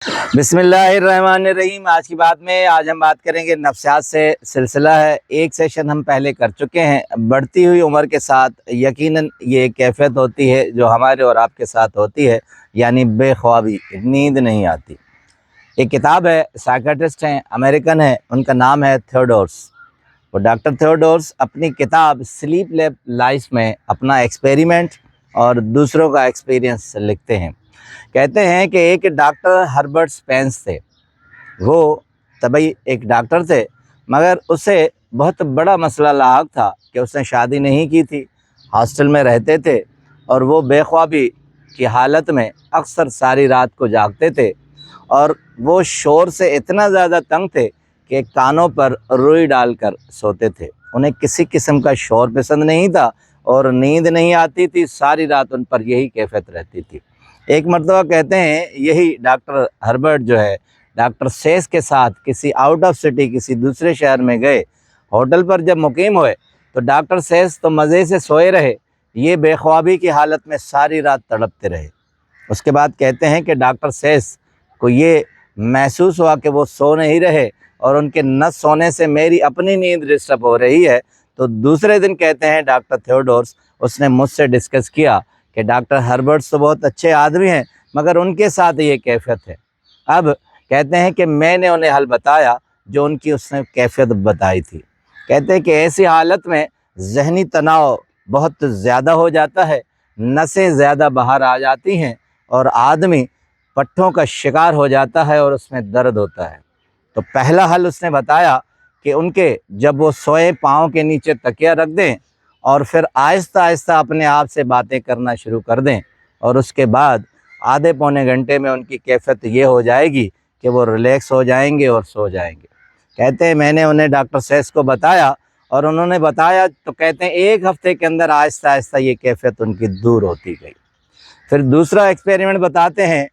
बिस्मिल्लाहिर्रहमानिर्रहीम। आज की बात में हम बात करेंगे नफ्सियात से। सिलसिला है, एक सेशन हम पहले कर चुके हैं। बढ़ती हुई उम्र के साथ यकीनन ये एक कैफियत होती है जो हमारे और आपके साथ होती है, यानी बेख्वाबी, नींद नहीं आती। एक किताब है, साइकियाट्रिस्ट हैं, अमेरिकन है, उनका नाम है थियोडोर्स। वो डॉक्टर थियोडोर्स अपनी किताब स्लीप लैब लाइफ में अपना एक्सपेरिमेंट और दूसरों का एक्सपीरियंस लिखते हैं। कहते हैं कि एक डॉक्टर हर्बर्ट स्पेंस थे। वो तभी एक डॉक्टर थे, मगर उसे बहुत बड़ा मसला लाहक था कि उसने शादी नहीं की थी, हॉस्टल में रहते थे और वो बेख्वाबी की हालत में अक्सर सारी रात को जागते थे और वो शोर से इतना ज़्यादा तंग थे कि कानों पर रुई डालकर सोते थे। उन्हें किसी किस्म का शोर पसंद नहीं था और नींद नहीं आती थी। सारी रात उन पर यही कैफियत रहती थी। एक मरतबा कहते हैं यही डॉक्टर हर्बर्ट जो है डॉक्टर सेस के साथ किसी आउट ऑफ सिटी, किसी दूसरे शहर में गए। होटल पर जब मुकीम हुए तो डॉक्टर सेस तो मज़े से सोए रहे, ये बेख्वाबी की हालत में सारी रात तड़पते रहे। उसके बाद कहते हैं कि डॉक्टर सेस को ये महसूस हुआ कि वो सो नहीं रहे और उनके न सोने से मेरी अपनी नींद डिस्टर्ब हो रही है। तो दूसरे दिन कहते हैं डॉक्टर थियोडोर्स उसने मुझसे डिस्कस किया कि डॉक्टर हर्बर्ट्स तो बहुत अच्छे आदमी हैं, मगर उनके साथ ये कैफियत है। अब कहते हैं कि मैंने उन्हें हल बताया जो उनकी उसने कैफियत बताई थी। कहते हैं कि ऐसी हालत में ज़हनी तनाव बहुत ज़्यादा हो जाता है, नसें ज़्यादा बाहर आ जाती हैं और आदमी पट्ठों का शिकार हो जाता है और उसमें दर्द होता है। तो पहला हल उसने बताया कि उनके जब वो सोए पाँव के नीचे तकिया रख दें और फिर आहिस्ता आहिस्ता अपने आप से बातें करना शुरू कर दें और उसके बाद आधे पौने घंटे में उनकी कैफियत ये हो जाएगी कि वो रिलैक्स हो जाएंगे और सो जाएंगे। कहते हैं मैंने उन्हें डॉक्टर सेस को बताया और उन्होंने बताया तो कहते हैं एक हफ्ते के अंदर आहिस्ता आहिस्ता ये कैफियत उनकी दूर होती गई। फिर दूसरा एक्सपेरिमेंट बताते हैं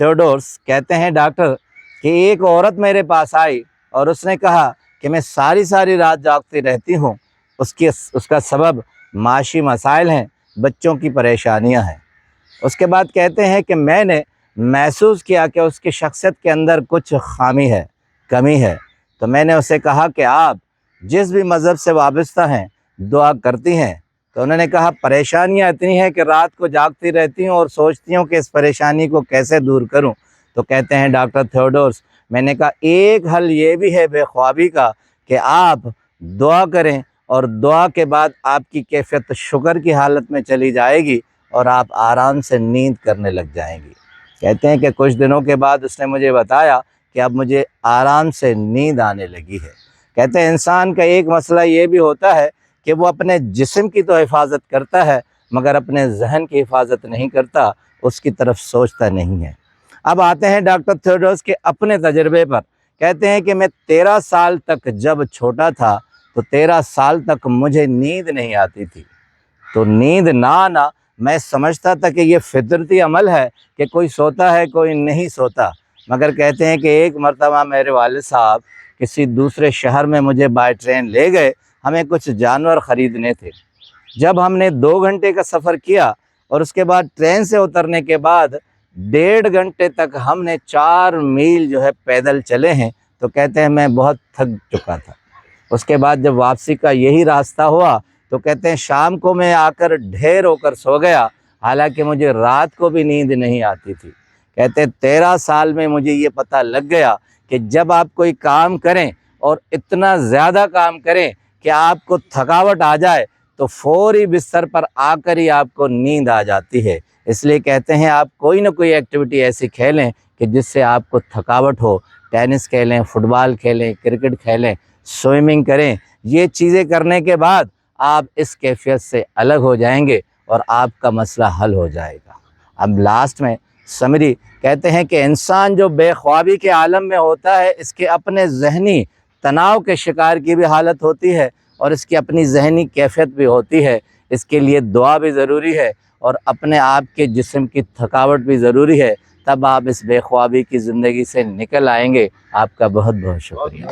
थियोडोर्स। कहते हैं डॉक्टर कि एक औरत मेरे पास आई और उसने कहा कि मैं सारी रात जागती रहती हूँ। उसका सबब माशी मसाइल हैं, बच्चों की परेशानियां हैं। उसके बाद कहते हैं कि मैंने महसूस किया कि उसकी शख्सियत के अंदर कुछ खामी है, कमी है। तो मैंने उसे कहा कि आप जिस भी मज़हब से वाबस्ता हैं दुआ करती हैं। तो उन्होंने कहा परेशानियां इतनी हैं कि रात को जागती रहती हूँ और सोचती हूँ कि इस परेशानी को कैसे दूर करूँ। तो कहते हैं डॉक्टर थियोडोर्स मैंने कहा एक हल ये भी है बेख्वाबी का कि आप दुआ करें और दुआ के बाद आपकी कैफियत शुगर की हालत में चली जाएगी और आप आराम से नींद करने लग जाएंगी। कहते हैं कि कुछ दिनों के बाद उसने मुझे बताया कि अब मुझे आराम से नींद आने लगी है। कहते हैं इंसान का एक मसला ये भी होता है कि वो अपने जिस्म की तो हिफाजत करता है मगर अपने जहन की हिफाजत नहीं करता, उसकी तरफ सोचता नहीं है। अब आते हैं डॉक्टर थियोडोर्स के अपने तजर्बे पर। कहते हैं कि मैं 13 साल तक जब छोटा था तो 13 साल तक मुझे नींद नहीं आती थी। तो नींद ना आना मैं समझता था कि ये फितरती अमल है कि कोई सोता है कोई नहीं सोता। मगर कहते हैं कि एक मरतबा मेरे वालिद साहब किसी दूसरे शहर में मुझे बाय ट्रेन ले गए, हमें कुछ जानवर ख़रीदने थे। जब हमने 2 घंटे का सफ़र किया और उसके बाद ट्रेन से उतरने के बाद 1.5 घंटे तक हमने 4 मील जो है पैदल चले हैं। तो कहते हैं मैं बहुत थक चुका था। उसके बाद जब वापसी का यही रास्ता हुआ तो कहते हैं शाम को मैं आकर ढेर होकर सो गया, हालांकि मुझे रात को भी नींद नहीं आती थी। कहते हैं 13 साल में मुझे ये पता लग गया कि जब आप कोई काम करें और इतना ज़्यादा काम करें कि आपको थकावट आ जाए तो फौरी बिस्तर पर आकर ही आपको नींद आ जाती है। इसलिए कहते हैं आप कोई ना कोई एक्टिविटी ऐसी खेलें कि जिससे आपको थकावट हो। टेनिस खेलें, फुटबॉल खेलें, क्रिकेट खेलें, स्विमिंग करें। ये चीज़ें करने के बाद आप इस कैफियत से अलग हो जाएंगे और आपका मसला हल हो जाएगा। अब लास्ट में समरी कहते हैं कि इंसान जो बेख्वाबी के आलम में होता है इसके अपने जहनी तनाव के शिकार की भी हालत होती है और इसकी अपनी जहनी कैफियत भी होती है। इसके लिए दुआ भी ज़रूरी है और अपने आप के जिस्म की थकावट भी ज़रूरी है, तब आप इस बेख्वाबी की ज़िंदगी से निकल आएंगे। आपका बहुत बहुत शुक्रिया।